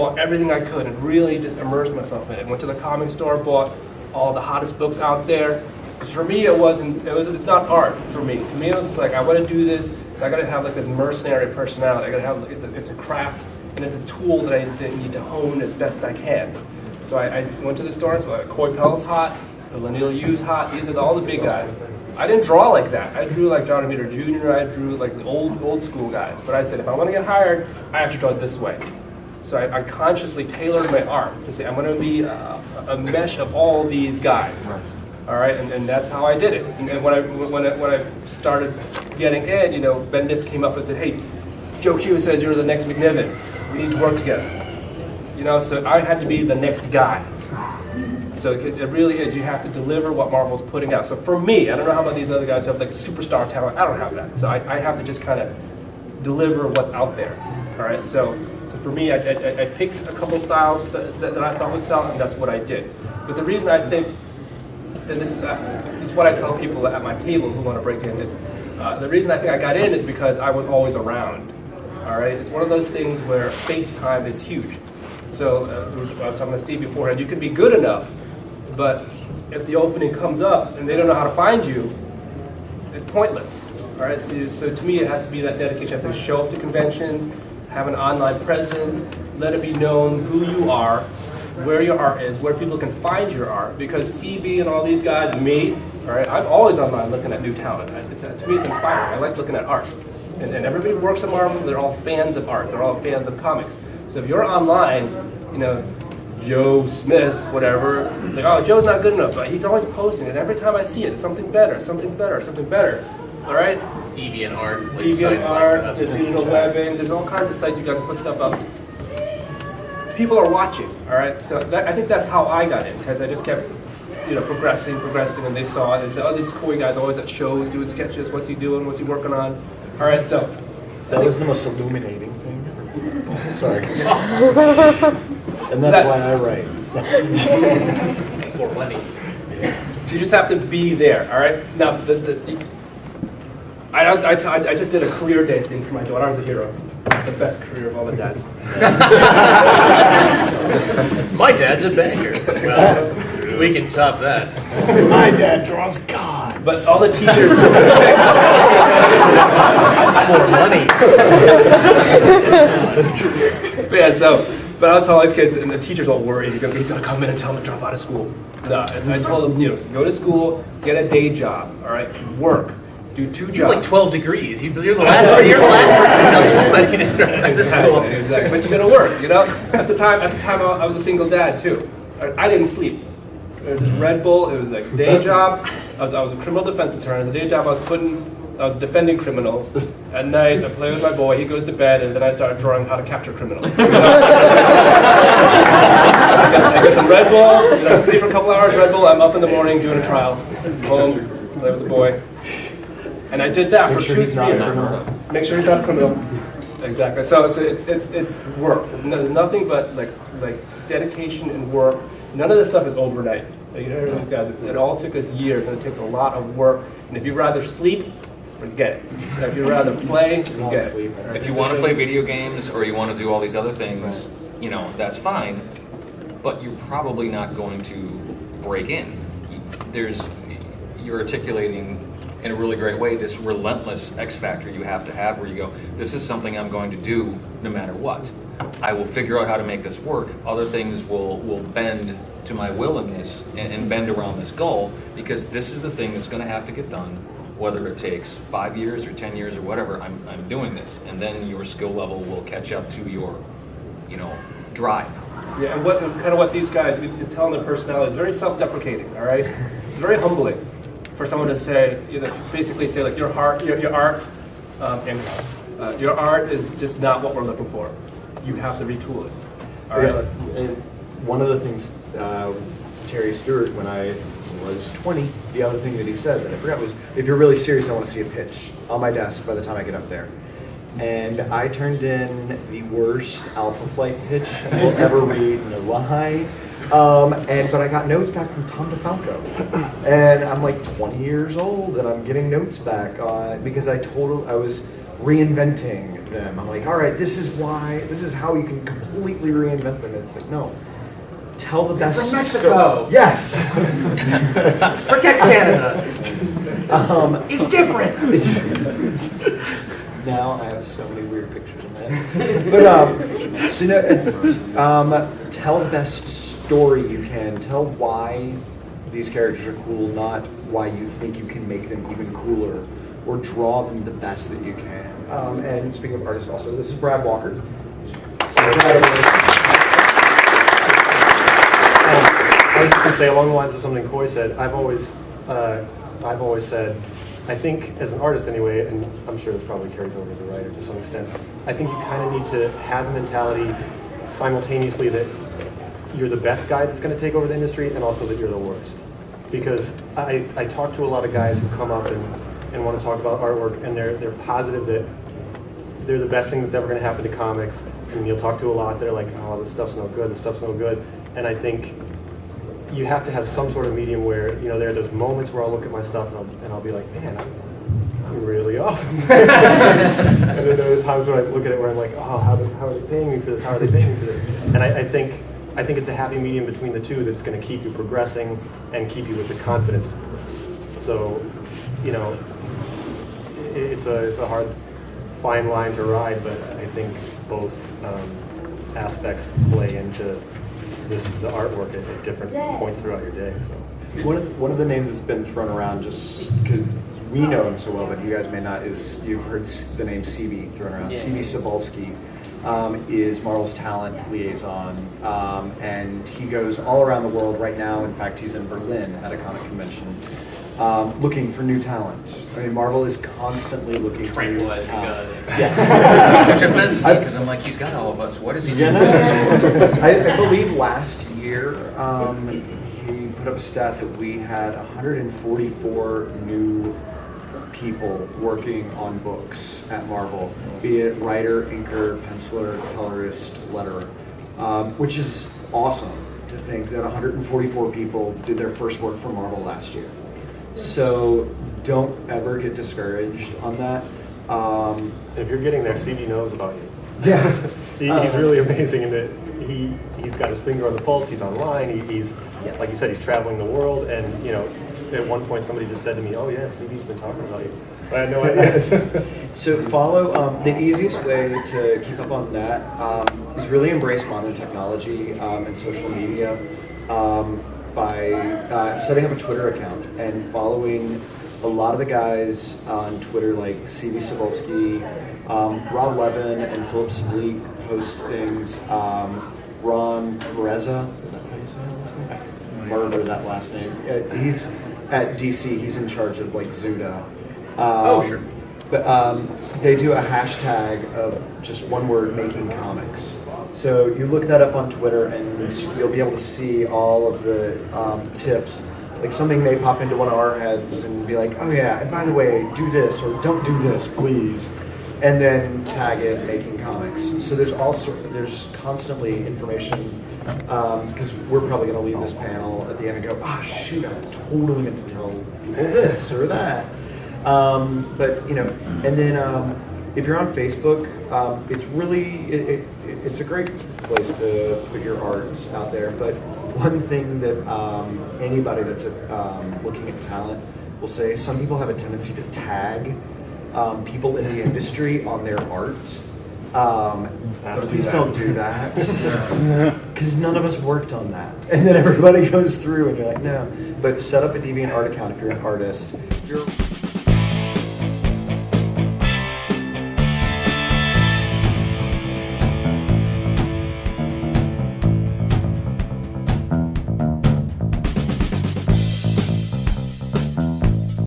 saw everything I could and really just immersed myself in it. Went to the comic store, bought all the hottest books out there. Because for me, it's not art for me. For me, it was just like, I want to do this, so I got to have like this mercenary personality. I got to have, it's a craft, and it's a tool that I need to hone as best I can. So I went to the store, so Khoi Pham hot, the Lanil Yu's hot, these are all the big guys. I didn't draw like that. I drew like John Romita Jr., I drew like the old school guys. But I said, if I want to get hired, I have to draw it this way. So I consciously tailored my art to say, I'm going to be a mesh of all these guys. All right, and that's how I did it. And when I started getting in, you know, Bendis came up and said, hey, Joe Q says you're the next McNiven. We need to work together. You know, so I had to be the next guy. So it really is, you have to deliver what Marvel's putting out. So for me, I don't know how about these other guys who have like superstar talent. I don't have that. So I have to just kind of deliver what's out there. All right, so for me, I picked a couple styles that I thought would sell, and that's what I did. But the reason I think, and this is what I tell people at my table who want to break in, it's, the reason I think I got in is because I was always around. All right, it's one of those things where FaceTime is huge. So I was talking to Steve beforehand, you can be good enough, but if the opening comes up and they don't know how to find you, it's pointless. All right, so to me it has to be that dedication. You have to show up to conventions, have an online presence, let it be known who you are, where your art is, where people can find your art, because CB and all these guys, and me, all right, I'm always online looking at new talent. To me it's inspiring. I like looking at art. And everybody who works at Marvel, they're all fans of art, they're all fans of comics. So if you're online, you know, Joe Smith, whatever, it's like, oh, Joe's not good enough, but he's always posting it. Every time I see it, it's something better, something better, something better. All right? Deviant art. Deviant art, the digital webbing, there's all kinds of sites you guys can put stuff up. People are watching, all right? So I think that's how I got in, because I just kept, you know, progressing, and they saw it. They said, oh, this Khoi guy's always at shows doing sketches. What's he doing? What's he working on? All right, so. That was the most illuminating thing. Sorry. And that's why I write. For money. So you just have to be there, all right? Now, I just did a career day thing for my daughter. I was a hero. The best career of all the dads. My dad's a banker. Well, we can top that. My dad draws gods. But all the teachers. For money. But yeah, but I was telling these kids, and the teachers all worried, he's gonna come in and tell them to drop out of school. No, and I told them, you know, go to school, get a day job, all right, work, do 2 jobs. You're like 12 degrees. You're the last person to tell somebody to drop out of school. Exactly, but you gotta work, you know? At the time I was a single dad too. I didn't sleep. It was Red Bull, it was like day job. I was a criminal defense attorney. The day job I was defending criminals. At night, I play with my boy, he goes to bed, and then I start drawing how to capture criminals. I get some Red Bull, you know, sleep for a couple hours, Red Bull, I'm up in the morning doing a trial. Home, play with the boy. And I did that for 2 years. Make sure he's not a criminal. Exactly. So it's work. There's nothing but like dedication and work. None of this stuff is overnight. Like, you know, these guys, it all took us years, and it takes a lot of work. And if you'd rather sleep, forget it. And if you'd rather play, forget it. If you want to play video games or you want to do all these other things, you know, that's fine. But you're probably not going to break in. You're articulating in a really great way this relentless X factor you have to have, where you go, this is something I'm going to do no matter what. I will figure out how to make this work. Other things will bend to my willingness and bend around this goal, because this is the thing that's going to have to get done, whether it takes 5 years or 10 years or whatever. I'm doing this, and then your skill level will catch up to your, you know, drive. Yeah, and what these guys, we tell them their personality is very self-deprecating. All right, it's very humbling for someone to say, you know, basically say like your art is just not what we're looking for. You have to retool it. All right. And one of the things Terry Stewart, when I was 20, the other thing that he said that I forgot was, if you're really serious, I want to see a pitch on my desk by the time I get up there. And I turned in the worst Alpha Flight pitch you'll ever read in your life. But I got notes back from Tom DeFalco, and I'm like 20 years old, and I'm getting notes back because I was reinventing them. I'm like, all right, this is how you can completely reinvent them. And it's like, no, tell the best from Mexico. Yes. Forget Canada. It's different. Now I have so many weird pictures in my head. But tell the best story you can. Tell why these characters are cool, not why you think you can make them even cooler, or draw them the best that you can. And speaking of artists, also, this is Brad Walker. I was just going to say, along the lines of something Khoi said, I've always said, I think as an artist anyway, and I'm sure this probably carries over as a writer to some extent, I think you kind of need to have a mentality simultaneously that you're the best guy that's going to take over the industry, and also that you're the worst. Because I talk to a lot of guys who come up and want to talk about artwork, and they're positive that they're the best thing that's ever going to happen to comics. And you'll talk to a lot, they're like, oh, this stuff's no good, this stuff's no good. And I think you have to have some sort of medium where, there are those moments where I'll look at my stuff and I'll be like, man, I'm really awesome. And then there are times when I look at it where I'm like, oh, how are they paying me for this? How are they paying me for this? And I think it's a happy medium between the two that's going to keep you progressing and keep you with the confidence to progress. So, it's a hard, fine line to ride, but I think both aspects play into the artwork at different points throughout your day. So One of the names that's been thrown around, just because we know him so well, but you guys may not, is you've heard the name CB thrown around. Yeah. CB Cebulski is Marvel's talent liaison, and he goes all around the world right now. In fact, he's in Berlin at a comic convention, looking for new talent. I mean, Marvel is constantly looking for new Tranquilizing talent. God. Yes. Which offends me, because I'm like, he's got all of us. What does he do? Yeah, no. I believe last year he put up a stat that we had 144 new people working on books at Marvel, be it writer, inker, penciler, colorist, letterer, which is awesome to think that 144 people did their first work for Marvel last year. So don't ever get discouraged on that. if you're getting there, CB knows about you. Yeah. He's really amazing in that he's got his finger on the pulse. He's online. He's like you said, he's traveling the world. And at one point somebody just said to me, "Oh yeah, CB's been talking about you." But I had no idea. So follow, the easiest way to keep up on that is really embrace modern technology and social media by setting up a Twitter account and following a lot of the guys on Twitter like CB Cebulski, Rob Levin and Philip Spleak post things. Ron Pereza, is that how you say his last name? I murder that last name. He's at DC, he's in charge of like Zuda. Sure. But they do a hashtag of just one word, making comics. So you look that up on Twitter and you'll be able to see all of the tips. Like something may pop into one of our heads and be like, oh yeah, and by the way, do this or don't do this, please. And then tag it, making comics. So there's constantly information, because we're probably going to leave this panel at the end and go, shoot, I totally meant to tell people this or that. But and then if you're on Facebook, it's really it's a great place to put your art out there. But one thing that anybody that's looking at talent will say, some people have a tendency to tag people in the industry on their art. But please don't do that, because none of us worked on that. And then everybody goes through and you're like, no. But set up a DeviantArt account if you're an artist.